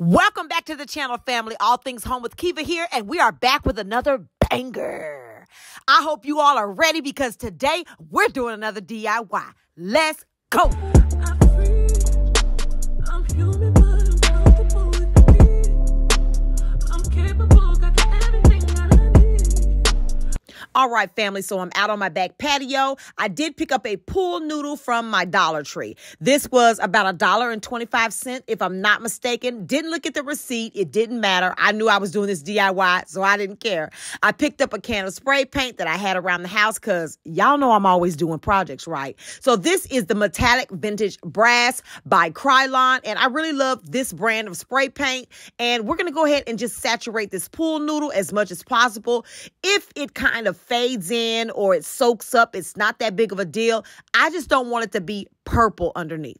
Welcome back to the channel, family. All Things Home with Kiva here, and we are back with another banger. I hope you all are ready because today we're doing another DIY. Let's go. I'm human, but I'm comfortable with me. I'm capable, got everything that I need. All right, family, so I'm out on my back patio. I did pick up a pool noodle from my Dollar Tree. This was about $1.25, if I'm not mistaken. Didn't look at the receipt. It didn't matter. I knew I was doing this DIY, so I didn't care. I picked up a can of spray paint that I had around the house because y'all know I'm always doing projects, right? So this is the Metallic Vintage Brass by Garland, and I really love this brand of spray paint. And we're going to go ahead and just saturate this pool noodle as much as possible. If it kind of fades in or it soaks up, it's not that big of a deal. I just don't want it to be purple underneath.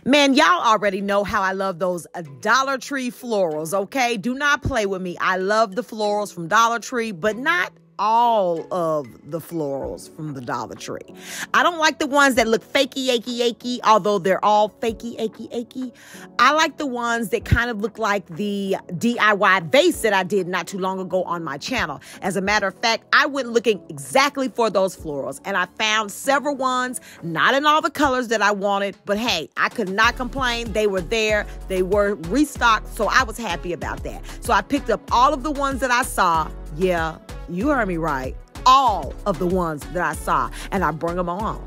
Man, y'all already know how I love those Dollar Tree florals, okay? Do not play with me. I love the florals from Dollar Tree, but not all of the florals from the Dollar Tree. I don't like the ones that look fakey, achy, although they're all fakey, achy. I like the ones that kind of look like the DIY vase that I did not too long ago on my channel. As a matter of fact, I went looking exactly for those florals, and I found several ones, not in all the colors that I wanted, but hey, I could not complain. They were there. They were restocked, so I was happy about that. So I picked up all of the ones that I saw. Yeah, you heard me right. All of the ones that I saw, and I bring them on.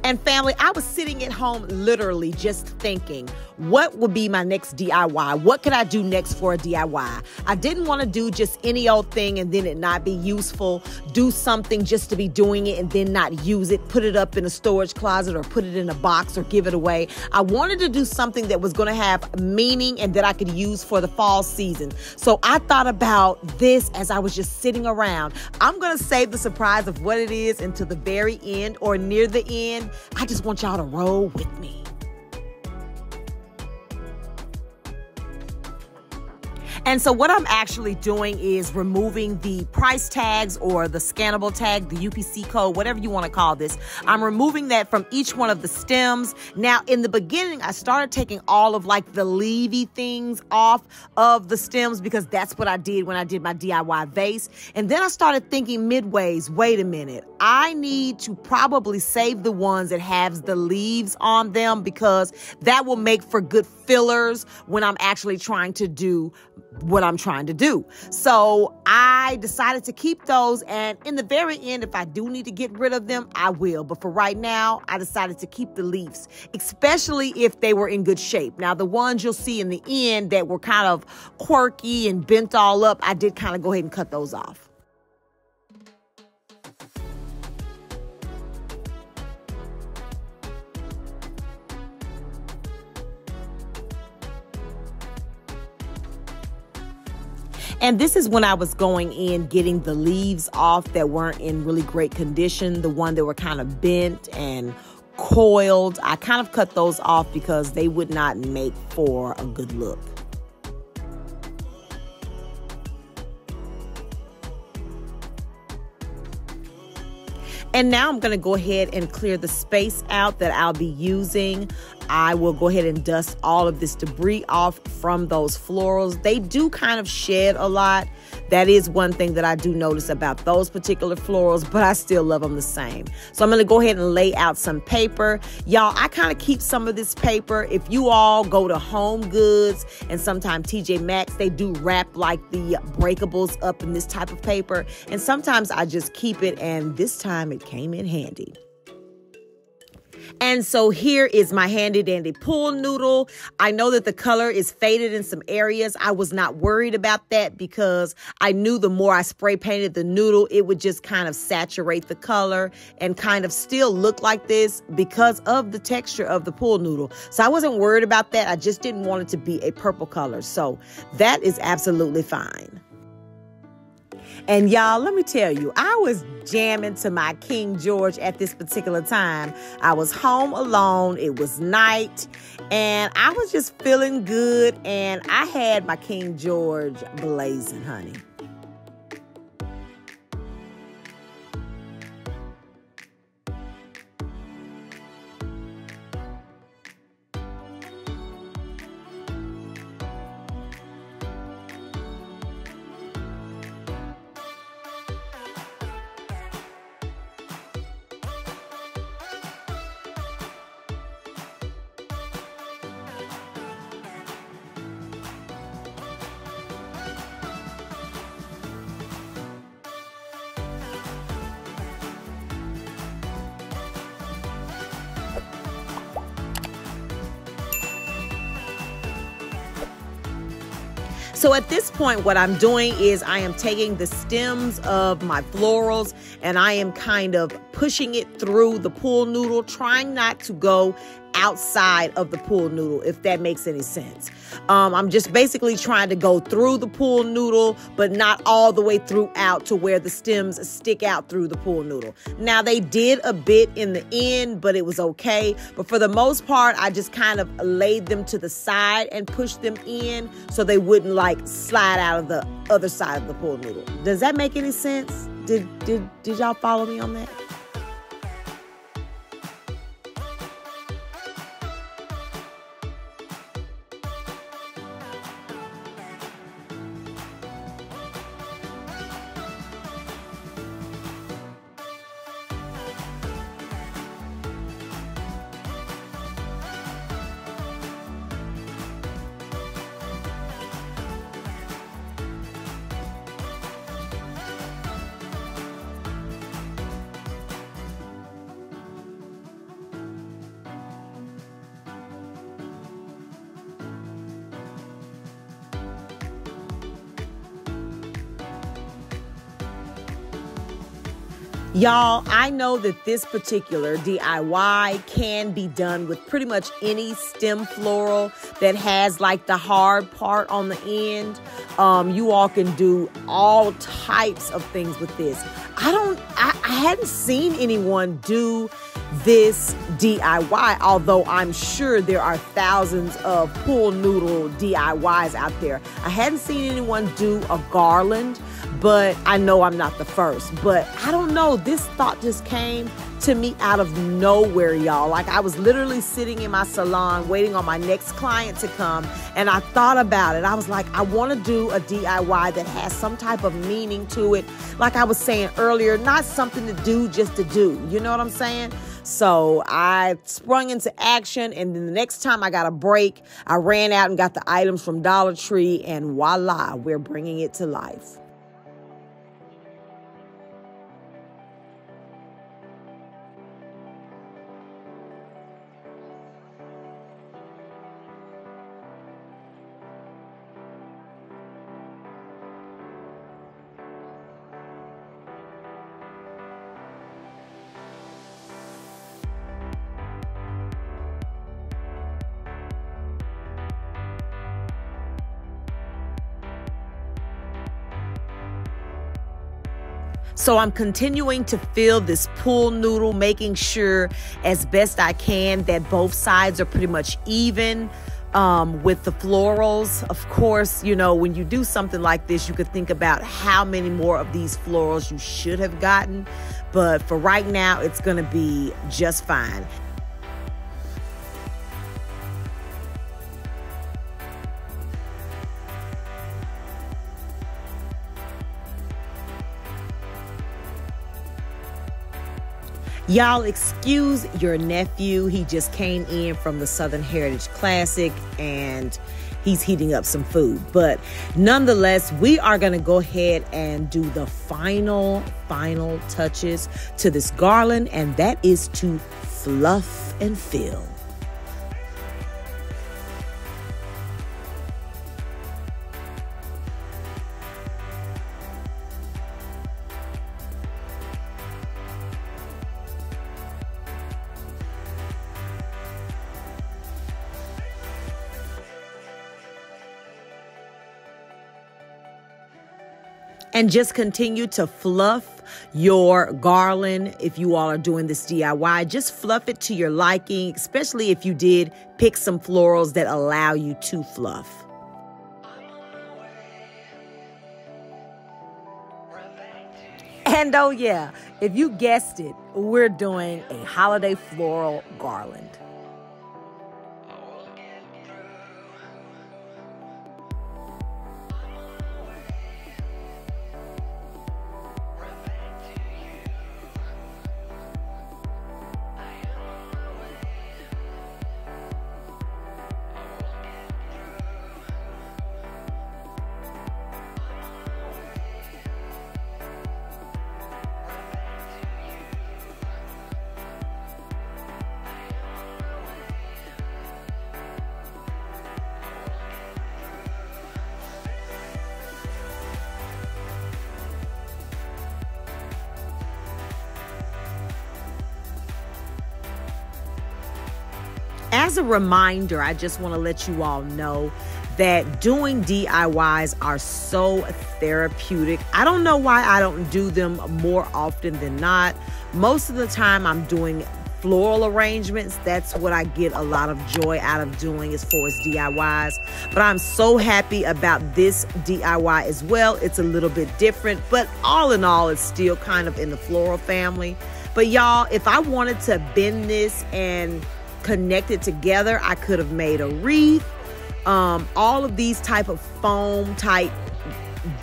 And family, I was sitting at home literally just thinking, what would be my next DIY? What could I do next for a DIY? I didn't want to do just any old thing and then it not be useful. Do something just to be doing it and then not use it. Put it up in a storage closet or put it in a box or give it away. I wanted to do something that was going to have meaning and that I could use for the fall season. So I thought about this as I was just sitting around. I'm going to save the surprise of what it is until the very end or near the end. I just want y'all to roll with me. And so what I'm actually doing is removing the price tags or the scannable tag, the UPC code, whatever you want to call this. I'm removing that from each one of the stems. Now, in the beginning, I started taking all of like the leafy things off of the stems because that's what I did when I did my DIY vase. And then I started thinking midways, wait a minute, I need to probably save the ones that has the leaves on them because that will make for good fillers when I'm actually trying to do what I'm trying to do. So I decided to keep those, and in the very end, if I do need to get rid of them, I will. But for right now, I decided to keep the leaves, especially if they were in good shape. Now, the ones you'll see in the end that were kind of quirky and bent all up, I did kind of go ahead and cut those off. And this is when I was going in, getting the leaves off that weren't in really great condition, the one that were kind of bent and coiled. I kind of cut those off because they would not make for a good look. And now I'm going to go ahead and clear the space out that I'll be using. I will go ahead and dust all of this debris off from those florals. They do kind of shed a lot. That is one thing that I do notice about those particular florals, but I still love them the same. So I'm going to go ahead and lay out some paper. Y'all, I kind of keep some of this paper. If you all go to Home Goods and sometimes TJ Maxx, they do wrap like the breakables up in this type of paper. And sometimes I just keep it, and this time it came in handy. And so here is my handy dandy pool noodle. I know that the color is faded in some areas. I was not worried about that because I knew the more I spray painted the noodle, it would just kind of saturate the color and kind of still look like this because of the texture of the pool noodle. So I wasn't worried about that. I just didn't want it to be a purple color. So that is absolutely fine. And y'all, let me tell you, I was jamming to my King George at this particular time. I was home alone. It was night, and I was just feeling good, and I had my King George blazing, honey. So at this point, what I'm doing is I am taking the stems of my florals and I am kind of pushing it through the pool noodle, trying not to go outside of the pool noodle, if that makes any sense. I'm just basically trying to go through the pool noodle, but not all the way throughout to where the stems stick out through the pool noodle. Now, they did a bit in the end, but it was okay. But for the most part, I just kind of laid them to the side and pushed them in so they wouldn't like slide out of the other side of the pool noodle. Does that make any sense? Did y'all follow me on that? Y'all, I know that this particular DIY can be done with pretty much any stem floral that has like the hard part on the end. You all can do all types of things with this. I hadn't seen anyone do this DIY, although I'm sure there are thousands of pool noodle DIYs out there. I hadn't seen anyone do a garland, but I know I'm not the first. But I don't know, this thought just came to me out of nowhere, y'all. Like, I was literally sitting in my salon waiting on my next client to come, and I thought about it. I was like, I want to do a DIY that has some type of meaning to it. Like I was saying earlier, not something to do just to do. You know what I'm saying? So I sprung into action, and then the next time I got a break, I ran out and got the items from Dollar Tree, and voila, we're bringing it to life. So I'm continuing to fill this pool noodle, making sure as best I can that both sides are pretty much even with the florals. Of course, you know, when you do something like this, you could think about how many more of these florals you should have gotten. But for right now, it's going to be just fine. Y'all excuse your nephew. He just came in from the Southern Heritage Classic and he's heating up some food. But nonetheless, we are going to go ahead and do the final touches to this garland, and that is to fluff and fill. And just continue to fluff your garland. If you all are doing this DIY, just fluff it to your liking, especially if you did pick some florals that allow you to fluff. And oh yeah, if you guessed it, we're doing a holiday floral garland. As a reminder, I just want to let you all know that doing DIYs are so therapeutic. I don't know why I don't do them more often than not. Most of the time I'm doing floral arrangements. That's what I get a lot of joy out of doing as far as DIYs. But I'm so happy about this DIY as well. It's a little bit different, but all in all, it's still kind of in the floral family. But y'all, if I wanted to bend this and connect it together, I could have made a wreath. All of these type of foam type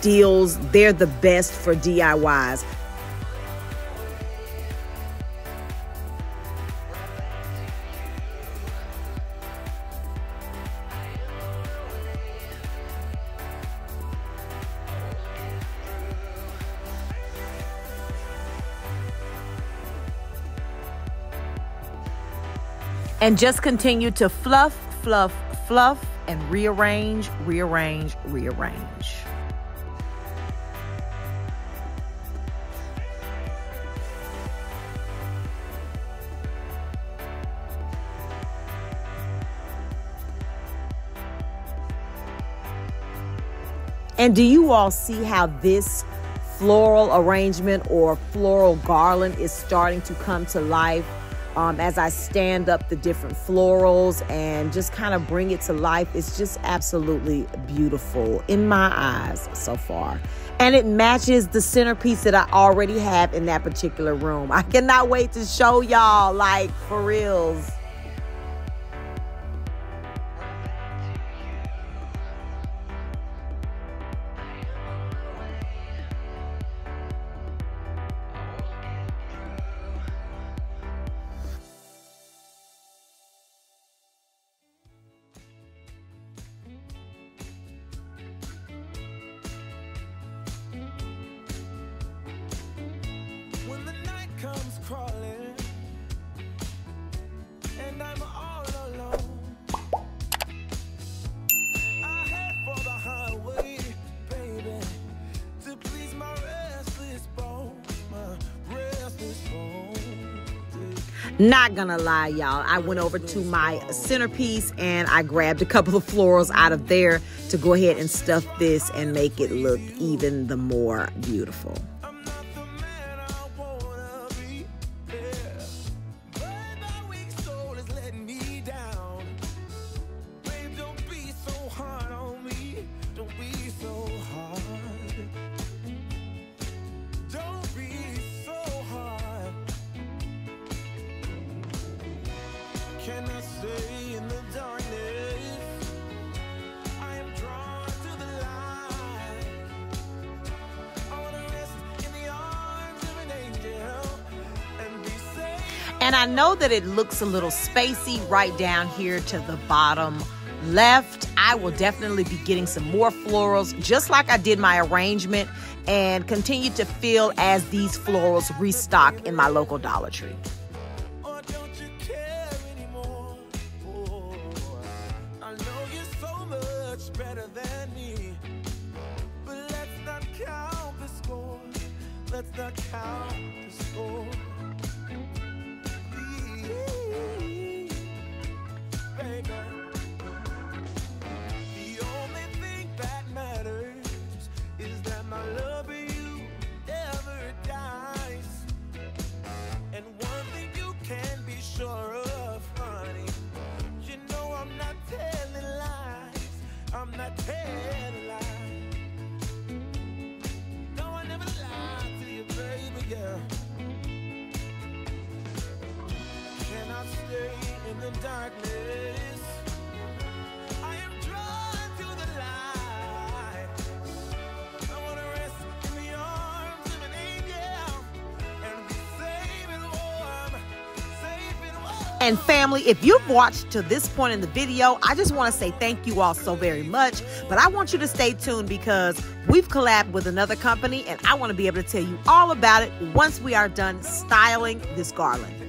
deals, they're the best for DIYs. And just continue to fluff, fluff, fluff, and rearrange, rearrange, rearrange. And do you all see how this floral arrangement or floral garland is starting to come to life? As I stand up the different florals and just kind of bring it to life. It's just absolutely beautiful in my eyes so far. And it matches the centerpiece that I already have in that particular room. I cannot wait to show y'all, like, for reals. Comes crawling, and I'm all alone. I head for the highway, baby, to please my restless bones, my restless bones. Not gonna lie, y'all, I went over to my centerpiece and I grabbed a couple of florals out of there to go ahead and stuff this and make it look even the more beautiful. Can I stay in the darkness? I am drawn to the light. I wanna rest And I know that it looks a little spacey right down here to the bottom left. I will definitely be getting some more florals, just like I did my arrangement, and continue to fill as these florals restock in my local Dollar Tree. Or don't you care anymore? Oh, I know you're so much better than me. But let's not count the score. Let's not count the score. Baby, the only thing that matters is that my love for you never dies. And one thing you can be sure of, honey, you know I'm not telling lies. I'm not telling lies. No, I never lied to you, baby, yeah. Can I stay in the darkness? I am drawn to the light. I wanna rest in the arms of an angel and be safe and warm, safe and warm. And family, if you've watched to this point in the video, I just want to say thank you all so very much. But I want you to stay tuned because we've collabed with another company and I want to be able to tell you all about it once we are done styling this garland.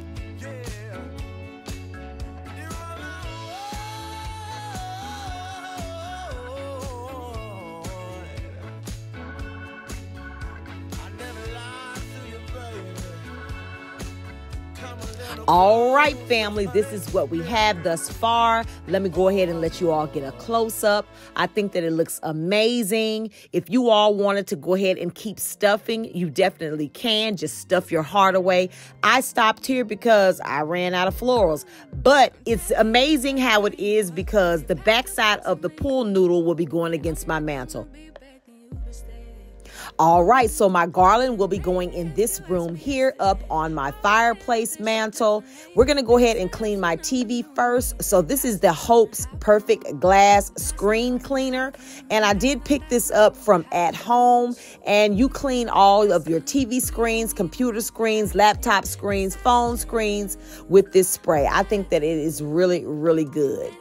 All right, family, this is what we have thus far. Let me go ahead and let you all get a close-up. I think that it looks amazing. If you all wanted to go ahead and keep stuffing, you definitely can. Just stuff your heart away. I stopped here because I ran out of florals. But it's amazing how it is because the backside of the pool noodle will be going against my mantle. All right, so my garland will be going in this room here up on my fireplace mantle. We're going to go ahead and clean my TV first. So this is the Hope's Perfect Glass Screen Cleaner. And I did pick this up from At Home. And you clean all of your TV screens, computer screens, laptop screens, phone screens with this spray. I think that it is really, really good.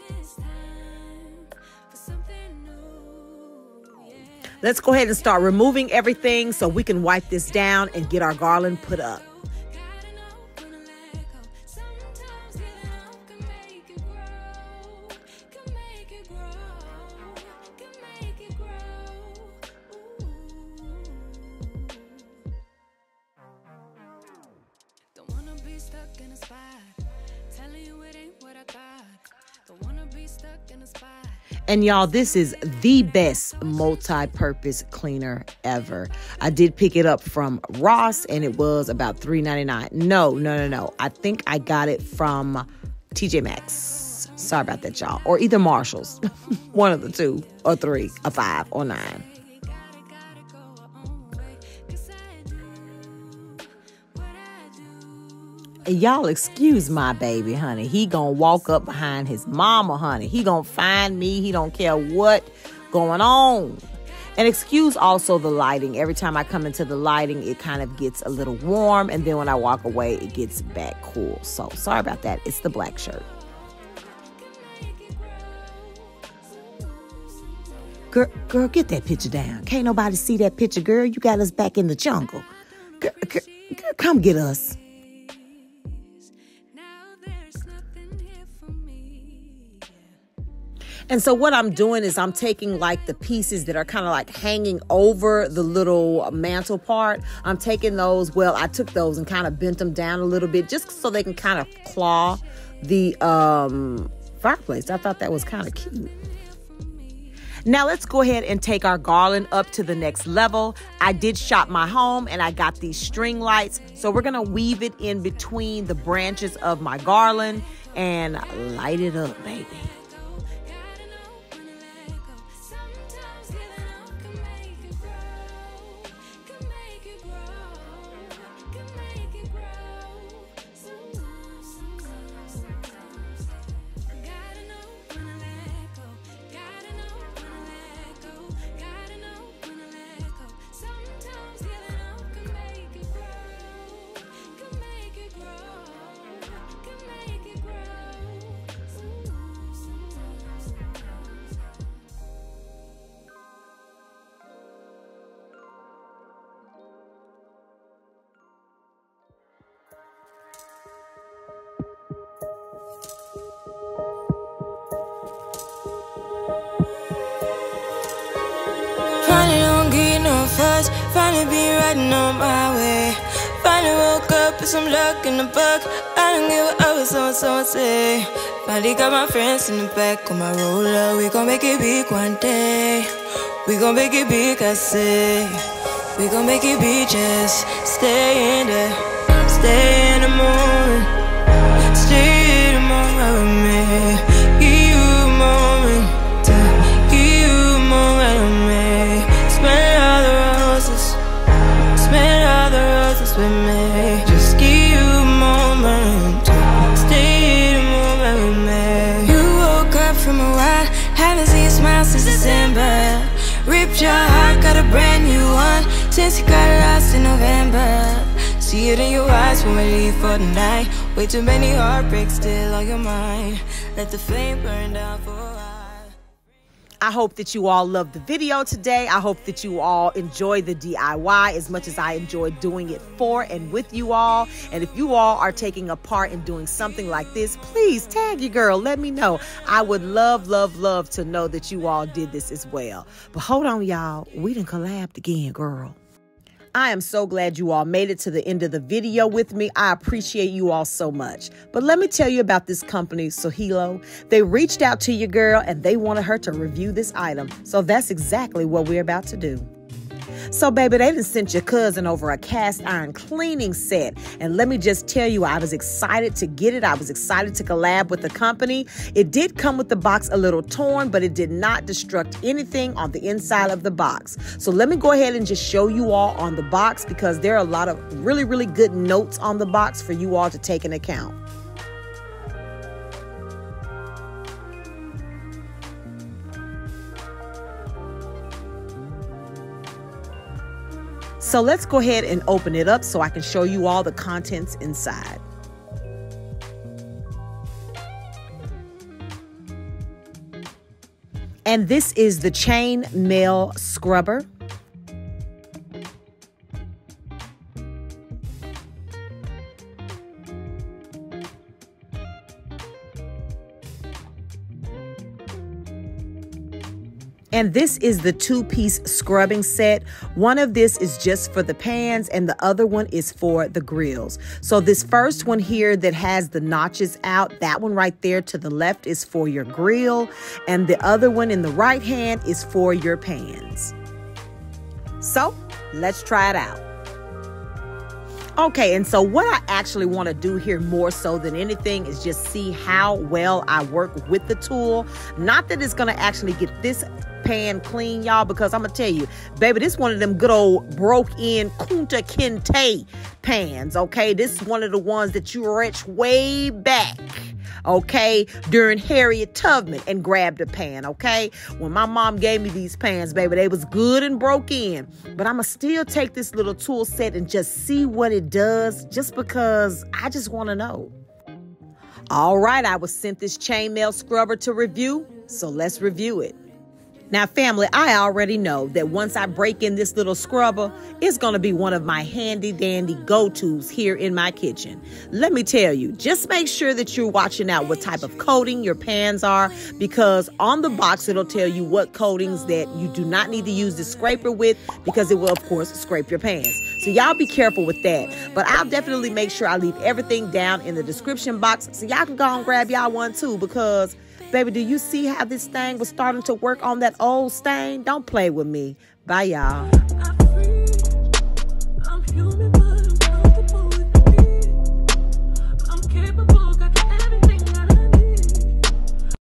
Let's go ahead and start removing everything so we can wipe this down and get our garland put up. Don't wanna be stuck in a spot, telling you it ain't what I thought. Don't wanna be stuck in a spot. And y'all, this is the best multi-purpose cleaner ever. I did pick it up from Ross and it was about $3.99. No. I think I got it from TJ Maxx. Sorry about that, y'all. Or either Marshall's. One of the two, or three, or five, or nine. Y'all excuse my baby, honey. He gonna walk up behind his mama, honey. He gonna find me. He don't care what going on. And excuse also the lighting. Every time I come into the lighting, it kind of gets a little warm. And then when I walk away, it gets back cool. So sorry about that. It's the black shirt. Girl, get that picture down. Can't nobody see that picture, girl. You got us back in the jungle. Girl, come get us. And so what I'm doing is I'm taking like the pieces that are kind of like hanging over the little mantle part. I'm taking those. Well, I took those and kind of bent them down a little bit just so they can kind of claw the fireplace. I thought that was kind of cute. Now let's go ahead and take our garland up to the next level. I did shop my home and I got these string lights. So we're going to weave it in between the branches of my garland and light it up, baby. must finally be riding on my way. Finally woke up with some luck in the book. I don't give a what someone say. Finally got my friends in the back of my roller. We gon' make it big one day. We gon' make it big, I say. We gon' make it big, just stay in there. Stay in the moment. Stay in the moment with me. Give you a moment. Give you a moment with me. Smell all the roses. Smell all the roses with me. Just give you a moment. Stay in the moment with me. You woke up from a while. Haven't seen you smile since December. Ripped your heart, got a brand new one since you got lost in November. See it in your eyes when we leave for the night. Way too many heartbreaks still on your mind. Let the flame burn down for a while. I hope that you all loved the video today. I hope that you all enjoy the DIY as much as I enjoyed doing it for and with you all. And if you all are taking a part in doing something like this, please tag your girl. Let me know. I would love, love, love to know that you all did this as well. But hold on, y'all. We done collabed again, girl. I am so glad you all made it to the end of the video with me. I appreciate you all so much. But let me tell you about this company, Sohilo. They reached out to your girl and they wanted her to review this item. So that's exactly what we're about to do. So, baby, they done sent your cousin over a cast iron cleaning set. And let me just tell you, I was excited to get it. I was excited to collab with the company. It did come with the box a little torn, but it did not destruct anything on the inside of the box. So let me go ahead and just show you all on the box because there are a lot of really, really good notes on the box for you all to take into account. So let's go ahead and open it up so I can show you all the contents inside. And this is the chain mail scrubber. And this is the two-piece scrubbing set. One of this is just for the pans and the other one is for the grills. So this first one here that has the notches out, that one right there to the left is for your grill. And the other one in the right hand is for your pans. So let's try it out. Okay, and so what I actually want to do here more so than anything is just see how well I work with the tool. Not that it's going to actually get this pan clean, y'all, because I'm gonna tell you, baby, this one of them good old broke-in Kunta Kinte pans, okay? This is one of the ones that you reach way back, okay, during Harriet Tubman and grabbed a pan, okay? When my mom gave me these pans, baby, they was good and broke in. But I'm gonna still take this little tool set and just see what it does just because I just want to know. All right, I was sent this chainmail scrubber to review, so let's review it. Now, family, I already know that once I break in this little scrubber, it's going to be one of my handy-dandy go-tos here in my kitchen. Let me tell you, just make sure that you're watching out what type of coating your pans are, because on the box, it'll tell you what coatings that you do not need to use the scraper with, because it will, of course, scrape your pans. So y'all be careful with that. But I'll definitely make sure I leave everything down in the description box so y'all can go and grab y'all one too, because baby, do you see how this thing was starting to work on that old stain? Don't play with me. Bye, y'all. I'm human.